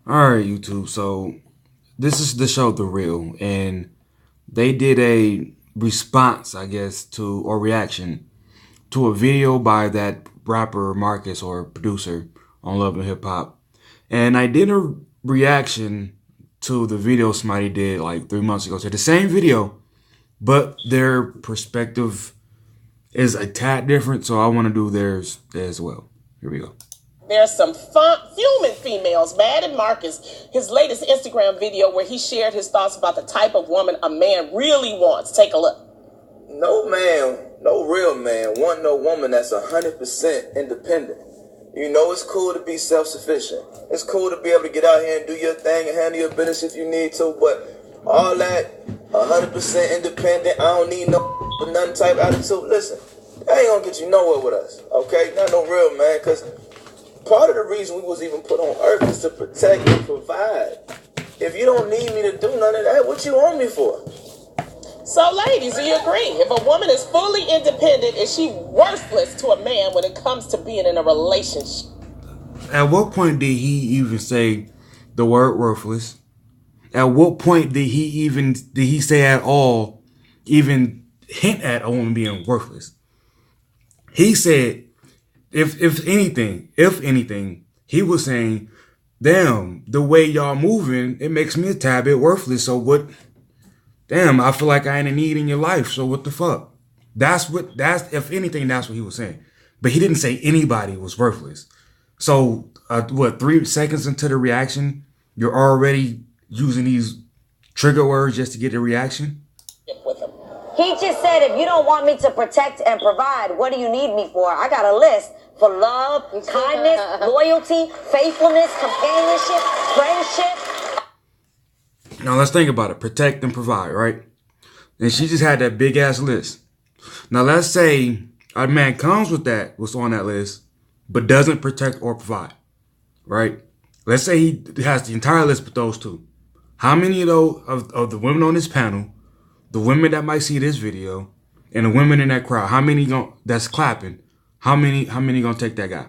All right, YouTube. So this is the show The Real, and they did a response, I guess, to or reaction to a video by that rapper Marcus or producer on Love and Hip Hop, and I did a reaction to the video somebody did like 3 months ago. So the same video, but their perspective is a tad different. So I want to do theirs as well. Here we go. There's some fuming females mad at Marcus, his latest Instagram video where he shared his thoughts about the type of woman a man really wants. Take a look. No man, no real man want no woman that's 100% independent. You know, it's cool to be self-sufficient. It's cool to be able to get out here and do your thing and handle your business if you need to, but all that 100% independent, I don't need no nothing type attitude. Listen, that ain't gonna get you nowhere with us, okay? Not no real man, because part of the reason we was even put on earth is to protect and provide. If you don't need me to do none of that, what you want me for? So, ladies, do you agree? If a woman is fully independent, is she worthless to a man when it comes to being in a relationship? At what point did he even say the word worthless? At what point did he say at all, even hint at a woman being worthless? He said, if anything, he was saying, damn, the way y'all moving, it makes me a tad bit worthless. So what? Damn, I feel like I ain't a need in your life. So what the fuck? If anything, that's what he was saying. But he didn't say anybody was worthless. So, 3 seconds into the reaction, you're already using these trigger words just to get a reaction? He just said, if you don't want me to protect and provide, what do you need me for? I got a list for love, kindness, loyalty, faithfulness, companionship, friendship. Now, let's think about it. Protect and provide, right? And she just had that big ass list. Now, let's say a man comes with what's on that list, but doesn't protect or provide, right? Let's say he has the entire list with those two. How many of those of the women on this panel, the women that might see this video, and the women in that crowd, how many that's clapping? How many gonna take that guy?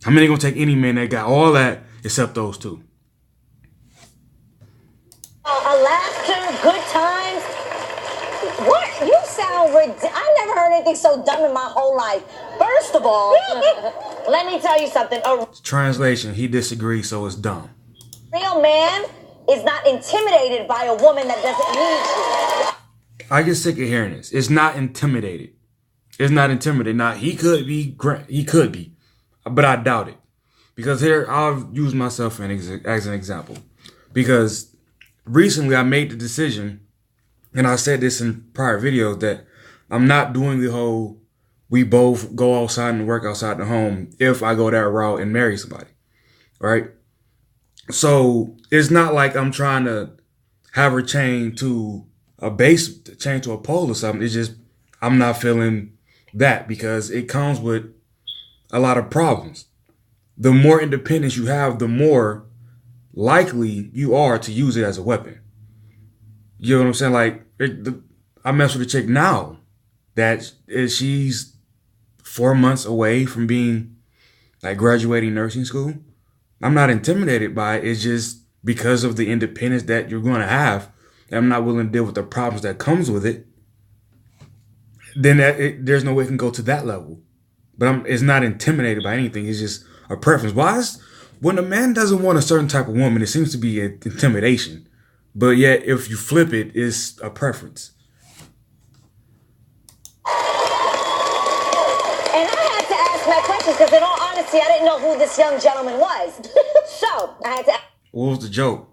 How many gonna take any man that got all that except those two? Laughter, good times. What? You sound ridiculous. I never heard anything so dumb in my whole life. First of all, let me tell you something. A Translation, he disagrees, so it's dumb. real man is not intimidated by a woman that doesn't need you. I get sick of hearing this. It's not intimidated. It's not intimidated. Now, he could be, but I doubt it. Because here, I'll use myself as an example. Because recently I made the decision, and I said this in prior videos, that I'm not doing the whole we both go outside and work outside the home if I go that route and marry somebody, right? So it's not like I'm trying to have her chained to a pole or something. It's just I'm not feeling that because it comes with a lot of problems. The more independence you have, the more likely you are to use it as a weapon. You know what I'm saying? Like, I mess with a chick now that she's 4 months away from being like graduating nursing school. I'm not intimidated by it. It's just because of the independence that you're going to have, and I'm not willing to deal with the problems that comes with it. Then there's no way it can go to that level. But it's not intimidated by anything. It's just a preference. When a man doesn't want a certain type of woman, it seems to be an intimidation. But yet, if you flip it, it's a preference. And I had to ask my questions because, in all honesty, I didn't know who this young gentleman was. So I had to ask. What was the joke?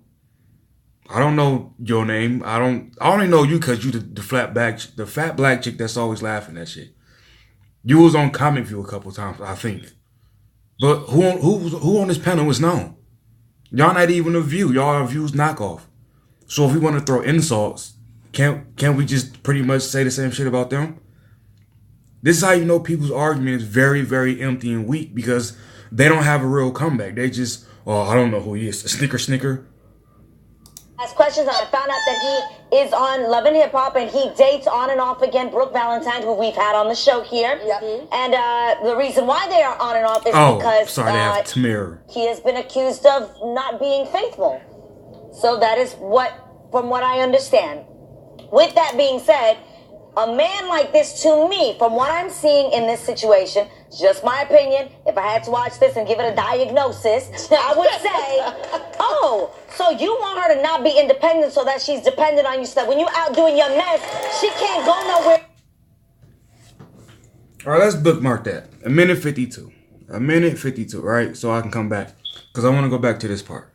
I don't know your name. I only know you because you the fat black chick that's always laughing at shit. You was on Comic View a couple times, I think. But who on this panel is known? Y'all not even a View. Y'all are View's knockoff. So if we want to throw insults, can't we just pretty much say the same shit about them? This is how you know people's argument is very, very empty and weak because they don't have a real comeback. They just, oh, I don't know who he is. A snicker. Ask questions, and I found out that he is on Love and Hip Hop, and he dates on and off again Brooke Valentine, who we've had on the show here. Yep. And the reason why they are on and off is because they have Tamir. He has been accused of not being faithful. So that is from what I understand. With that being said, a man like this, to me, from what I'm seeing in this situation, just my opinion, if I had to watch this and give it a diagnosis, I would say, oh, so you want her to not be independent so that she's dependent on you, so that when you're out doing your mess, she can't go nowhere. All right, let's bookmark that. 1:52. 1:52, right? So I can come back, because I want to go back to this part.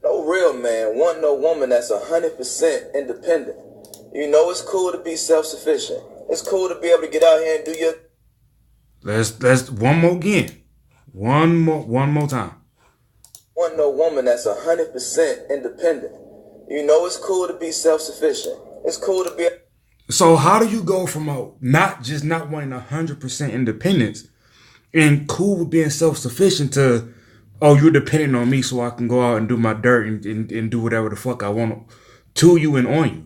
No real man want no woman that's 100% independent. You know it's cool to be self-sufficient. It's cool to be able to get out here and do your... Let's one more again. One more time. Want no woman that's 100% independent. You know it's cool to be self-sufficient. It's cool to be... So how do you go from not wanting 100% independence and cool with being self-sufficient to, oh, you're dependent on me so I can go out and do my dirt and do whatever the fuck I want to you and on you?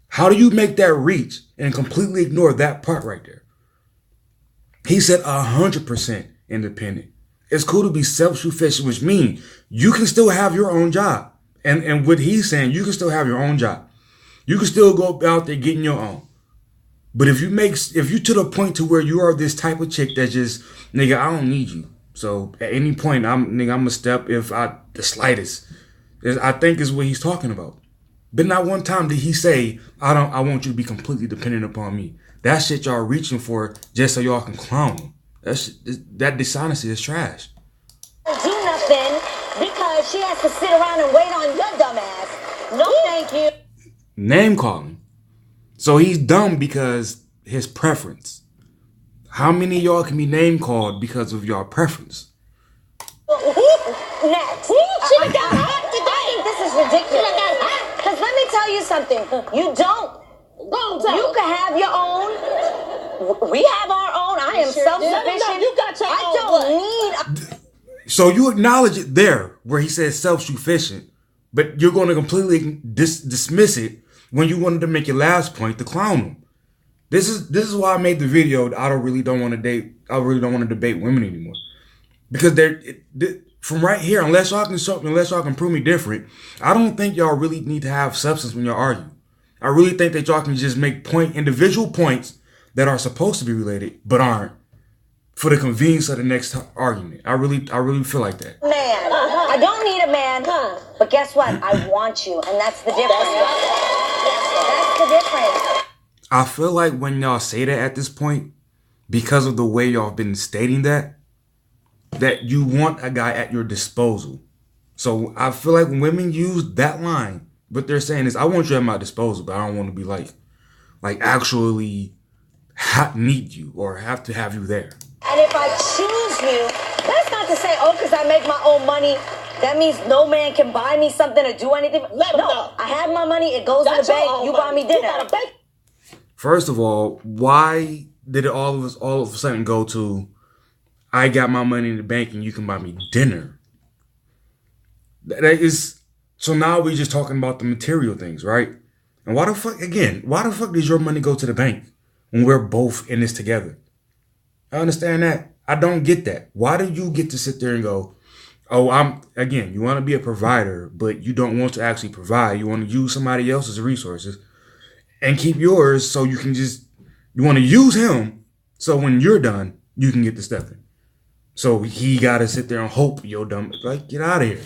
How do you make that reach and completely ignore that part right there? He said 100% independent. It's cool to be self-sufficient, which means you can still have your own job. And what he's saying, you can still have your own job. You can still go out there getting your own. But if you to the point to where you are this type of chick that just, nigga, I don't need you. So at any point, I'm gonna step the slightest. I think is what he's talking about. But not one time did he say, I want you to be completely dependent upon me. That shit y'all reaching for just so y'all can clown him. That dishonesty is trash. Do nothing because she has to sit around and wait on your dumb ass. No, thank you. Name calling. So he's dumb because his preference. How many of y'all can be name called because of your preference? Next. I think this is ridiculous. Because let me tell you something. You can have your own. We have our own. I am self-sufficient. You got your own. I don't need. So you acknowledge it there where he says self-sufficient, but you're going to completely dismiss it when you wanted to make your last point to clown him. This is why I made the video. I really don't want to debate women anymore, because from right here, unless y'all can prove me different, I don't think y'all really need to have substance when y'all argue. I really think that y'all can just make individual points that are supposed to be related but aren't, for the convenience of the next argument. I really feel like that. Man, I don't need a man, but guess what? I want you, and that's the difference. That's the difference. I feel like when y'all say that at this point, because of the way y'all been stating that you want a guy at your disposal. So I feel like when women use that line, what they're saying is, I want you at my disposal, but I don't want to be like actually need you or have to have you there. And if I choose you, that's not to say, because I make my own money, that means no man can buy me something or do anything. No, I have my money, it goes in the bank, you buy me dinner. First of all, why did it all of a sudden go to, I got my money in the bank and you can buy me dinner? That is, so now we're just talking about the material things, right? And why the fuck does your money go to the bank when we're both in this together? I understand that. I don't get that. Why do you get to sit there and go, oh, you want to be a provider, but you don't want to actually provide. You want to use somebody else's resources and keep yours, so you want to use him, so when you're done, you can get the stuff in. So he got to sit there and hope you're dumb. Like, get out of here.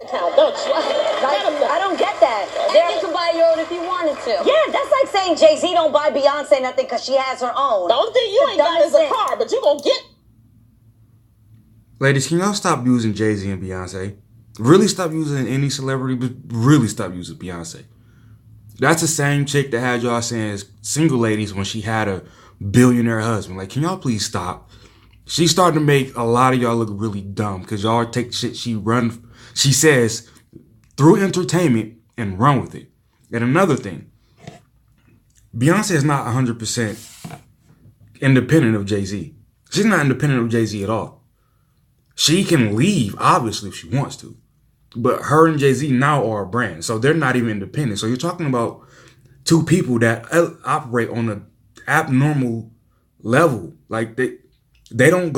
I don't get that. You can buy your own if you wanted to. Yeah, that's like saying Jay-Z don't buy Beyonce nothing because she has her own. The only thing you ain't got is a car, but you gonna get. Ladies, can y'all stop using Jay-Z and Beyonce? Really stop using any celebrity, but really stop using Beyonce. That's the same chick that had y'all saying single ladies when she had a billionaire husband. Like, can y'all please stop? She's starting to make a lot of y'all look really dumb because y'all take shit she says through entertainment and run with it. And another thing, Beyonce is not 100% independent of Jay-Z. She's not independent of Jay-Z at all. She can leave, obviously, if she wants to. But her and Jay-Z now are a brand. So they're not even independent. So you're talking about two people that operate on an abnormal level. Like they don't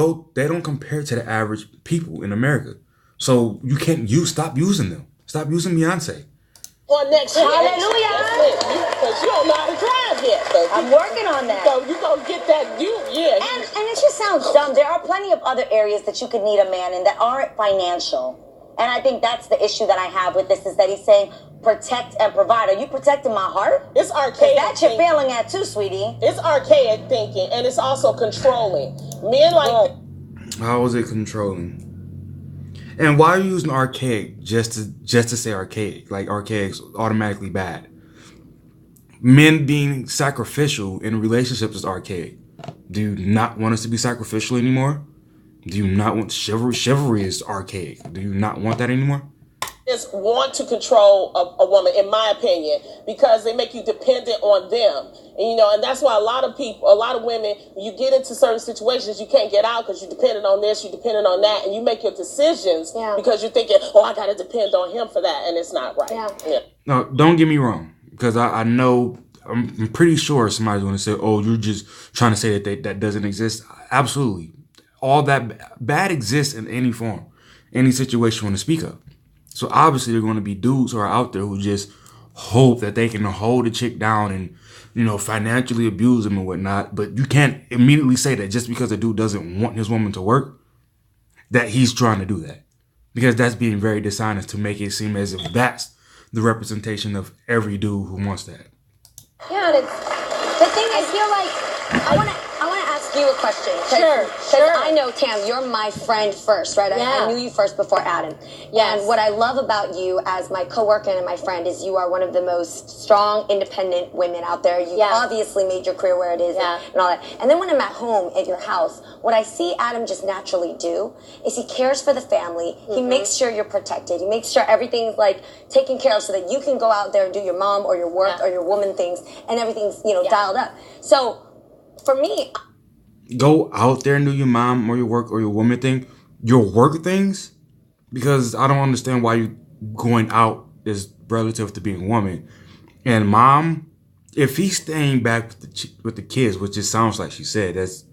compare to the average people in America. So you can't stop using them. Stop using Beyonce. On next year. Hallelujah. Because you don't know how to drive yet. So I'm working on that. So you gonna get that And it just sounds dumb. There are plenty of other areas that you could need a man in that aren't financial. And I think that's the issue that I have with this, is that he's saying protect and provide. Are you protecting my heart? It's archaic. That you're failing at too, sweetie. It's archaic thinking, and it's also controlling. Men like How is it controlling? And why are you using archaic just to say archaic? Like archaic's automatically bad. Men being sacrificial in relationships is archaic. Do you not want us to be sacrificial anymore? Do you not want chivalry? Chivalry is archaic. Do you not want that anymore? just want to control a woman, in my opinion, because they make you dependent on them. And, you know, and that's why a lot of women, when you get into certain situations, you can't get out because you're dependent on this, you're dependent on that, and you make your decisions because you're thinking, oh, I got to depend on him for that, and it's not right. Yeah. No, don't get me wrong, because I know, I'm pretty sure somebody's going to say, oh, you're just trying to say that doesn't exist. Absolutely. All that bad exists in any form, any situation you want to speak of. So obviously there are going to be dudes who are out there who just hope that they can hold a chick down and, you know, financially abuse them and whatnot. But you can't immediately say that just because a dude doesn't want his woman to work, that he's trying to do that. Because that's being very dishonest to make it seem as if that's the representation of every dude who wants that. Yeah, and the thing I feel like I want to ask you a question. Sure. I know, Tam, you're my friend first, right? I knew you first before Adam. Yes. And what I love about you as my coworker and my friend is you are one of the most strong, independent women out there. You obviously made your career where it is and all that. And then when I'm at home at your house, what I see Adam just naturally do is he cares for the family. Mm-hmm. He makes sure you're protected. He makes sure everything's like taken care of so that you can go out there and do your mom or your work or your woman things and everything's, dialed up. So for me, go out there and do your mom or your work or your woman thing, your work things, because I don't understand why you going out is relative to being a woman. And mom, if he's staying back with the kids, which it sounds like she said, that's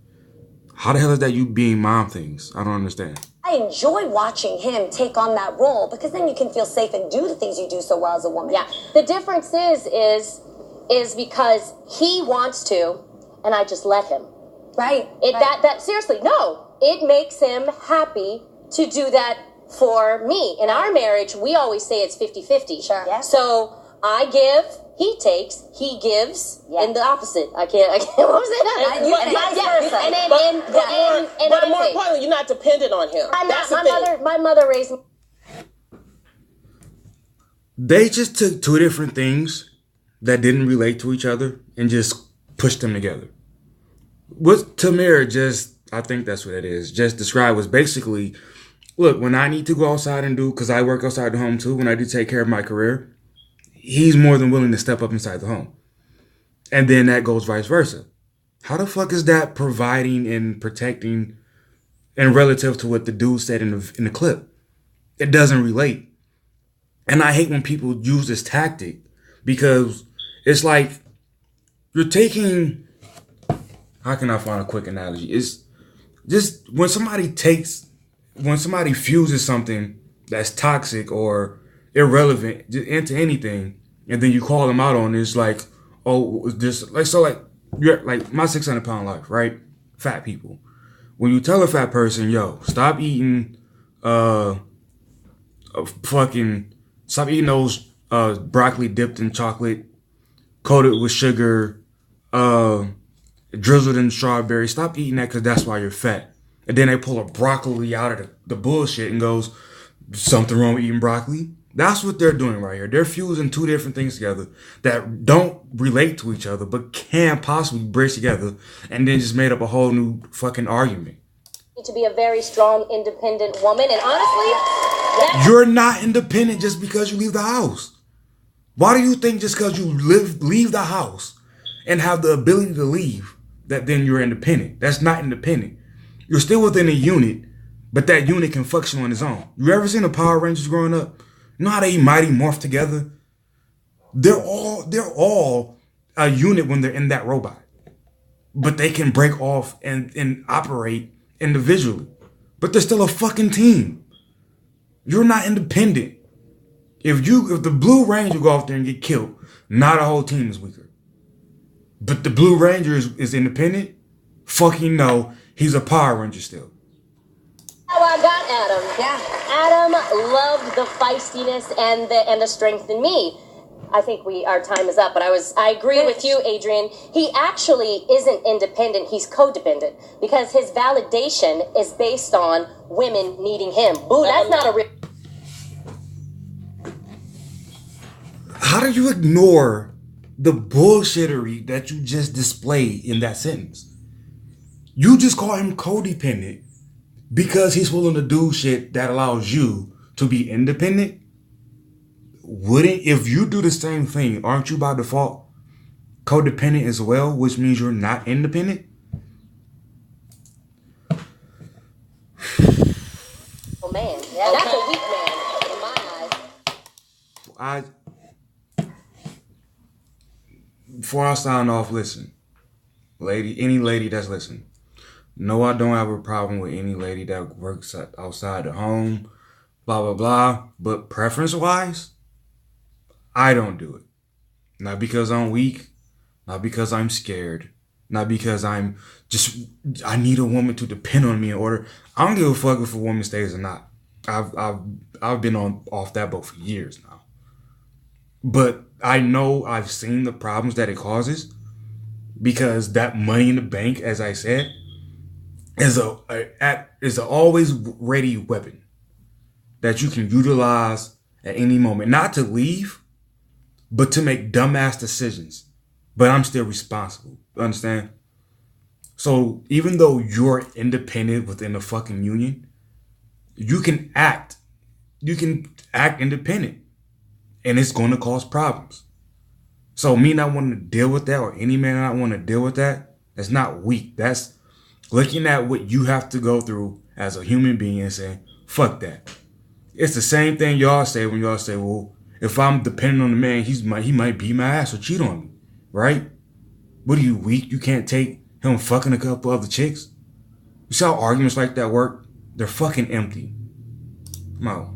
how the hell is that you being mom things? I don't understand. I enjoy watching him take on that role because then you can feel safe and do the things you do so well as a woman. Yeah. The difference is because he wants to, and I just let him. Right. That seriously, no. It makes him happy to do that for me. In our marriage, we always say it's 50-50. Sure. Yeah. So I give, he takes, he gives, and the opposite. I can't what was it? But more importantly, you're not dependent on him. My mother raised me. They just took two different things that didn't relate to each other and just pushed them together. What Tamir I think that's what it is, just described was basically, look, when I need to go outside and do, because I work outside the home too, when I do take care of my career, he's more than willing to step up inside the home. And then that goes vice versa. How the fuck is that providing and protecting and relative to what the dude said in the clip? It doesn't relate. And I hate when people use this tactic because it's like you're taking... How can I find a quick analogy? It's just when somebody fuses something that's toxic or irrelevant into anything, and then you call them out on it, it's like, oh, you're like my 600-pound life, right? Fat people. When you tell a fat person, yo, stop eating those broccoli dipped in chocolate, coated with sugar, drizzled in strawberry. Stop eating that because that's why you're fat. And then they pull a broccoli out of the bullshit and goes, something wrong with eating broccoli? That's what they're doing right here. They're fusing two different things together that don't relate to each other but can possibly bridge together and then just made up a whole new fucking argument. To be a very strong, independent woman, and honestly, you're not independent just because you leave the house. Why do you think just because you leave the house and have the ability to leave that then you're independent? That's not independent. You're still within a unit, but that unit can function on its own. You ever seen the Power Rangers growing up? You know how they mighty morph together? They're all a unit when they're in that robot. But they can break off and operate individually. But they're still a fucking team. You're not independent. If the Blue Ranger go off there and get killed, not a whole team is weaker. But the Blue Ranger is independent? Fucking no. He's a Power Ranger still. Oh, I got Adam. Yeah. Adam loved the feistiness and the strength in me. I think our time is up, but I agree with you, Adrian. He actually isn't independent, he's codependent, because his validation is based on women needing him. Boo, that's not a real... How do you ignore the bullshittery that you just displayed in that sentence? You just call him codependent because he's willing to do shit that allows you to be independent? Wouldn't, if you do the same thing, aren't you by default codependent as well, which means you're not independent? Oh man, yeah, that's a weak man in my eyes. Before I sign off, listen, any lady that's listening, no, I don't have a problem with any lady that works outside the home, blah, blah, blah, but preference-wise, I don't do it. Not because I'm weak, not because I'm scared, not because I need a woman to depend on me in order. I don't give a fuck if a woman stays or not. I've been off that boat for years now. But I know I've seen the problems that it causes, because that money in the bank, as I said, is a always ready weapon that you can utilize at any moment. Not to leave, but to make dumbass decisions. But I'm still responsible. Understand? So even though you're independent within the fucking union, you can act independent. And it's going to cause problems. So me not wanting to deal with that, or any man not wanting to deal with that, that's not weak. That's looking at what you have to go through as a human being and saying, fuck that. It's the same thing y'all say when y'all say, well, if I'm dependent on the man, he might beat my ass or cheat on me, right? What are you, weak? You can't take him fucking a couple other chicks? You see how arguments like that work? They're fucking empty. I'm out.